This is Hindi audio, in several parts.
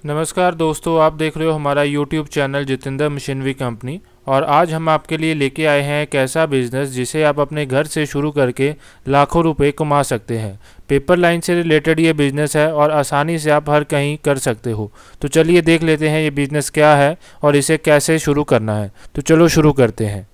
नमस्कार दोस्तों, आप देख रहे हो हमारा YouTube channel Jitendra machinery company. और आज हम आपके लिए लेके आए हैं एक ऐसा बिज़नेस जिसे आप अपने घर से शुरू करके लाखों रुपए कमा सकते हैं। पेपर लाइन से रिलेटेड ये बिज़नेस है और आसानी से आप हर कहीं कर सकते हो। तो चलिए देख लेते हैं ये बिज़नेस क्या है और इसे कैसे शुरू करना है। तो चलो शुरू करते हैं।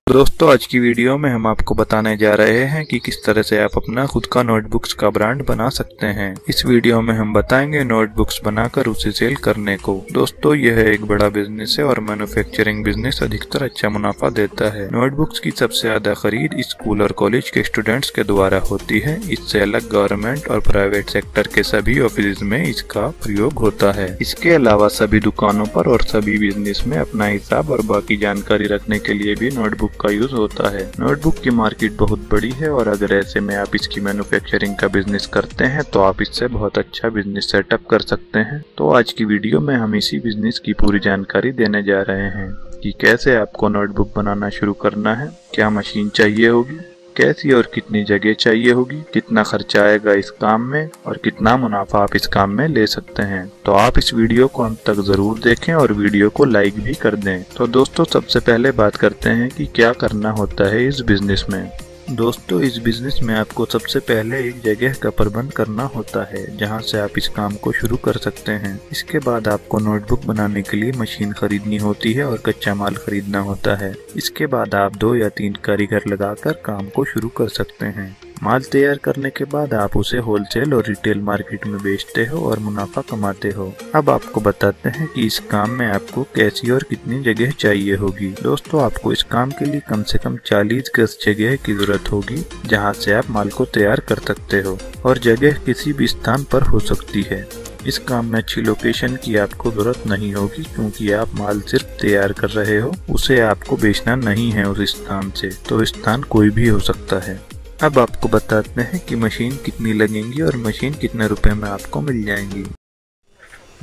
दोस्तों, आज की वीडियो में हम आपको बताने जा रहे हैं कि किस तरह से आप अपना खुद का नोटबुक्स का ब्रांड बना सकते हैं। इस वीडियो में हम बताएंगे नोटबुक्स बनाकर उसे सेल करने को। दोस्तों, यह एक बड़ा बिजनेस है और मैन्युफैक्चरिंग बिजनेस अधिकतर अच्छा मुनाफा देता है। नोटबुक्स की सबसे ज्यादा खरीद स्कूल और कॉलेज के स्टूडेंट्स के द्वारा होती है। इससे अलग गवर्नमेंट और प्राइवेट सेक्टर के सभी ऑफिस में इसका प्रयोग होता है। इसके अलावा सभी दुकानों पर और सभी बिजनेस में अपना हिसाब और बाकी जानकारी रखने के लिए भी नोटबुक का यूज होता है। नोटबुक की मार्केट बहुत बड़ी है और अगर ऐसे में आप इसकी मैन्युफैक्चरिंग का बिजनेस करते हैं तो आप इससे बहुत अच्छा बिजनेस सेटअप कर सकते हैं। तो आज की वीडियो में हम इसी बिजनेस की पूरी जानकारी देने जा रहे हैं कि कैसे आपको नोटबुक बनाना शुरू करना है, क्या मशीन चाहिए होगी, कैसी और कितनी जगह चाहिए होगी, कितना खर्चा आएगा इस काम में और कितना मुनाफा आप इस काम में ले सकते हैं। तो आप इस वीडियो को अंत तक जरूर देखें और वीडियो को लाइक भी कर दें। तो दोस्तों, सबसे पहले बात करते हैं कि क्या करना होता है इस बिजनेस में। दोस्तों, इस बिजनेस में आपको सबसे पहले एक जगह का प्रबंध करना होता है जहां से आप इस काम को शुरू कर सकते हैं। इसके बाद आपको नोटबुक बनाने के लिए मशीन खरीदनी होती है और कच्चा माल खरीदना होता है। इसके बाद आप 2 या 3 कारीगर लगाकर काम को शुरू कर सकते हैं। माल तैयार करने के बाद आप उसे होलसेल और रिटेल मार्केट में बेचते हो और मुनाफा कमाते हो। अब आपको बताते हैं कि इस काम में आपको कैसी और कितनी जगह चाहिए होगी। दोस्तों, आपको इस काम के लिए कम से कम 40 गज जगह की जरूरत होगी जहां से आप माल को तैयार कर सकते हो और जगह किसी भी स्थान पर हो सकती है। इस काम में अच्छी लोकेशन की आपको जरूरत नहीं होगी क्योंकि आप माल सिर्फ तैयार कर रहे हो, उसे आपको बेचना नहीं है उस स्थान से, तो स्थान कोई भी हो सकता है। अब आपको बताते हैं कि मशीन कितनी लगेंगी और मशीन कितने रुपए में आपको मिल जाएंगी।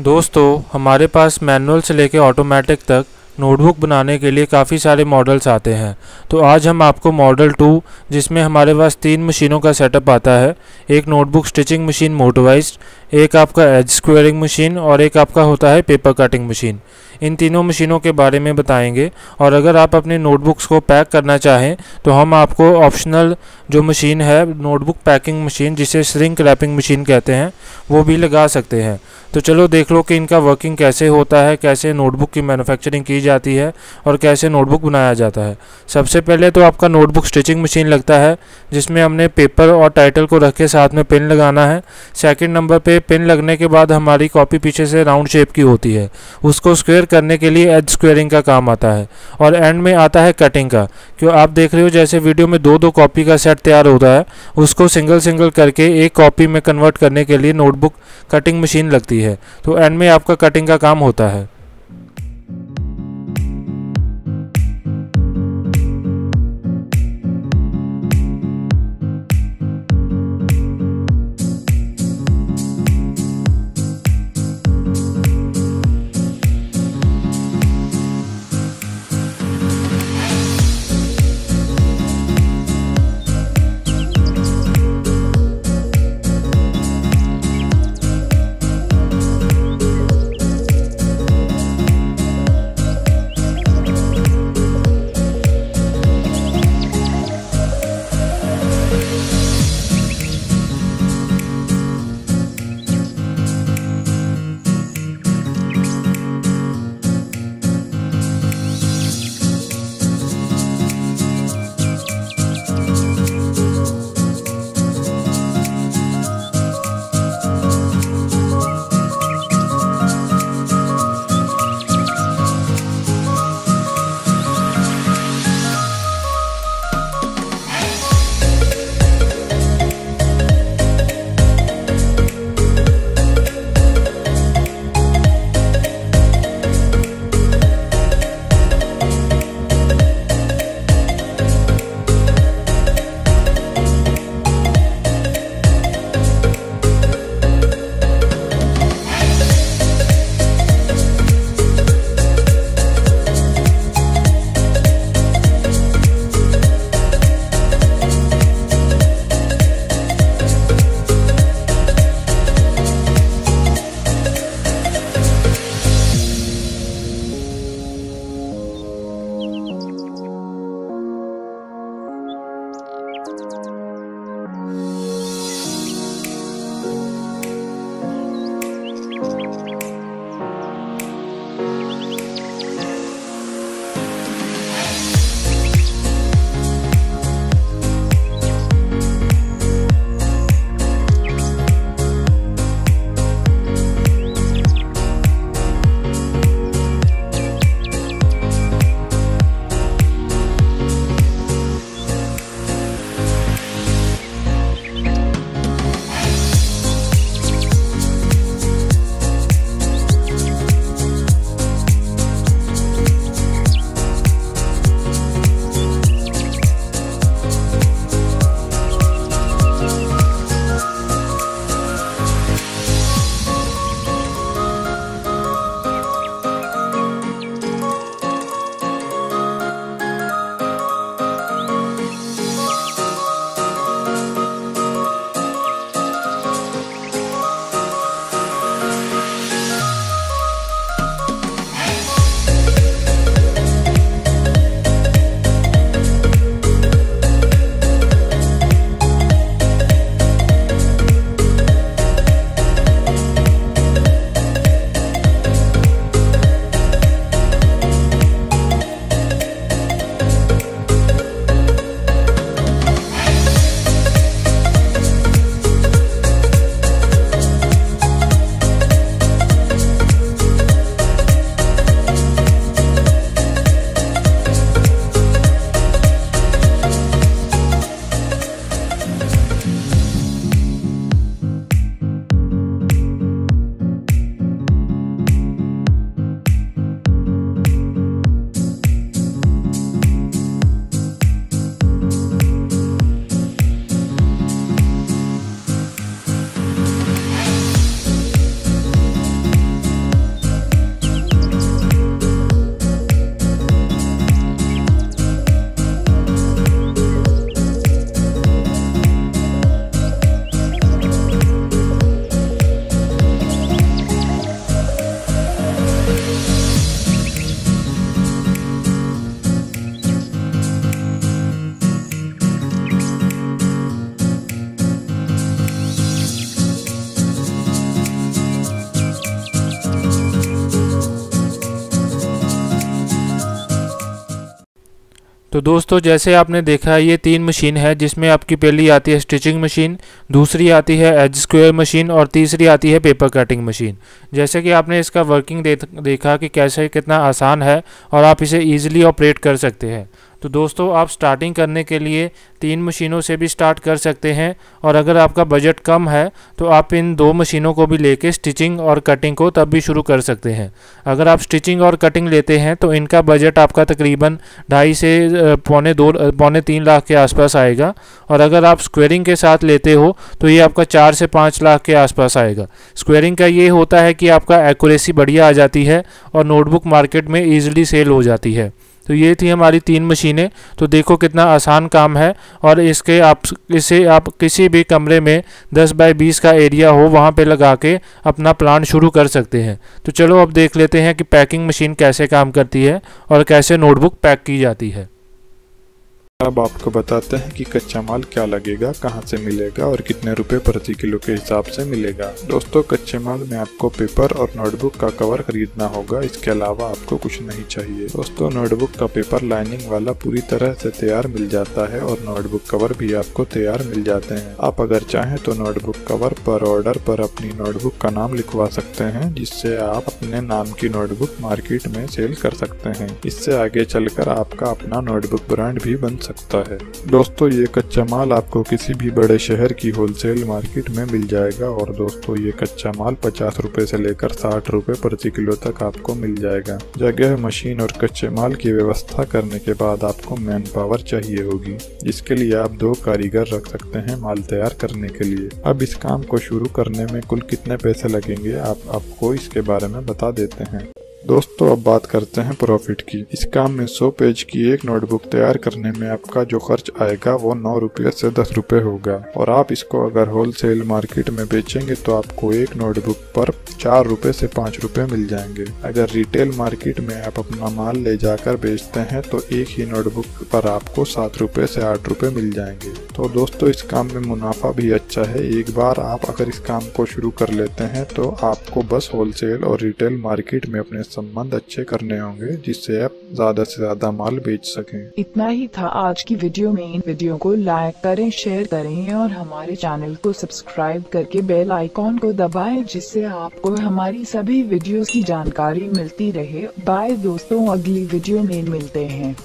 दोस्तों, हमारे पास मैनुअल से लेकर ऑटोमेटिक तक नोटबुक बनाने के लिए काफ़ी सारे मॉडल्स आते हैं। तो आज हम आपको मॉडल 2, जिसमें हमारे पास 3 मशीनों का सेटअप आता है, एक नोटबुक स्टिचिंग मशीन मोटराइज्ड, एक आपका एज स्क्वेयरिंग मशीन और एक आपका होता है पेपर कटिंग मशीन। इन तीनों मशीनों के बारे में बताएंगे। और अगर आप अपने नोटबुक्स को पैक करना चाहें तो हम आपको ऑप्शनल जो मशीन है, नोटबुक पैकिंग मशीन, जिसे श्रिंक रैपिंग मशीन कहते हैं, वो भी लगा सकते हैं। तो चलो देख लो कि इनका वर्किंग कैसे होता है, कैसे नोटबुक की मैन्युफैक्चरिंग की जाती है और कैसे नोटबुक बनाया जाता है। सबसे पहले तो आपका नोटबुक स्टिचिंग मशीन लगता है, जिसमें हमने पेपर और टाइटल को रख के साथ में पिन लगाना है। सेकंड नंबर पे पिन लगने के बाद हमारी कॉपी पीछे से राउंड शेप की होती है, उसको स्क्वायर करने के लिए एज स्क्वेयरिंग का काम आता है। और एंड में आता है कटिंग का। क्यों आप देख रहे हो जैसे वीडियो में 2-2 कॉपी का सेट तैयार होता है, उसको सिंगल सिंगल करके एक कॉपी में कन्वर्ट करने के लिए नोटबुक कटिंग मशीन लगती है। तो एंड में आपका कटिंग का काम होता है। तो दोस्तों जैसे आपने देखा ये 3 मशीन है, जिसमें आपकी पहली आती है स्टिचिंग मशीन, दूसरी आती है एज स्क्वेयर मशीन और तीसरी आती है पेपर कटिंग मशीन। जैसे कि आपने इसका वर्किंग देखा कि कैसे कितना आसान है और आप इसे ईजिली ऑपरेट कर सकते हैं। तो दोस्तों आप स्टार्टिंग करने के लिए 3 मशीनों से भी स्टार्ट कर सकते हैं, और अगर आपका बजट कम है तो आप इन 2 मशीनों को भी लेके स्टिचिंग और कटिंग को तब भी शुरू कर सकते हैं। अगर आप स्टिचिंग और कटिंग लेते हैं तो इनका बजट आपका तकरीबन 2.5 से पौने 3 लाख के आसपास आएगा, और अगर आप स्क्वेयरिंग के साथ लेते हो तो ये आपका 4 से 5 लाख के आसपास आएगा। स्क्वेयरिंग का ये होता है कि आपका एक्यूरेसी बढ़िया आ जाती है और नोटबुक मार्केट में ईजिली सेल हो जाती है। तो ये थी हमारी 3 मशीनें। तो देखो कितना आसान काम है, और इसे आप किसी भी कमरे में 10 बाय 20 का एरिया हो वहाँ पे लगा के अपना प्लांट शुरू कर सकते हैं। तो चलो अब देख लेते हैं कि पैकिंग मशीन कैसे काम करती है और कैसे नोटबुक पैक की जाती है। अब आपको बताते हैं कि कच्चा माल क्या लगेगा, कहां से मिलेगा और कितने रुपए प्रति किलो के हिसाब से मिलेगा। दोस्तों कच्चे माल में आपको पेपर और नोटबुक का कवर खरीदना होगा, इसके अलावा आपको कुछ नहीं चाहिए। दोस्तों नोटबुक का पेपर लाइनिंग वाला पूरी तरह से तैयार मिल जाता है और नोटबुक कवर भी आपको तैयार मिल जाते हैं। आप अगर चाहें तो नोटबुक कवर पर ऑर्डर पर अपनी नोटबुक का नाम लिखवा सकते हैं, जिससे आप अपने नाम की नोटबुक मार्केट में सेल कर सकते हैं। इससे आगे चलकर आपका अपना नोटबुक ब्रांड भी बन सकता है। दोस्तों ये कच्चा माल आपको किसी भी बड़े शहर की होलसेल मार्केट में मिल जाएगा, और दोस्तों ये कच्चा माल 50 रुपए से लेकर 60 रुपए प्रति किलो तक आपको मिल जाएगा। जगह, मशीन और कच्चे माल की व्यवस्था करने के बाद आपको मैन पावर चाहिए होगी, जिसके लिए आप 2 कारीगर रख सकते हैं माल तैयार करने के लिए। अब इस काम को शुरू करने में कुल कितने पैसे लगेंगे आपको इसके बारे में बता देते हैं। दोस्तों अब बात करते हैं प्रॉफिट की। इस काम में 100 पेज की एक नोटबुक तैयार करने में आपका जो खर्च आएगा वो 9 रुपये से 10 रुपये होगा, और आप इसको अगर होलसेल मार्केट में बेचेंगे तो आपको एक नोटबुक पर 4 रुपये से 5 रुपये मिल जाएंगे। अगर रिटेल मार्केट में आप अपना माल ले जाकर बेचते हैं तो एक ही नोटबुक पर आपको 7 रुपये से 8 रुपये मिल जाएंगे। तो दोस्तों इस काम में मुनाफा भी अच्छा है। एक बार आप अगर इस काम को शुरू कर लेते हैं तो आपको बस होलसेल और रिटेल मार्केट में अपने संबंध अच्छे करने होंगे, जिससे आप ज्यादा से ज्यादा माल बेच सकें। इतना ही था आज की वीडियो में। इन वीडियो को लाइक करें, शेयर करें और हमारे चैनल को सब्सक्राइब करके बेल आइकॉन को दबाएं, जिससे आपको हमारी सभी वीडियोस की जानकारी मिलती रहे। बाय दोस्तों, अगली वीडियो में मिलते हैं।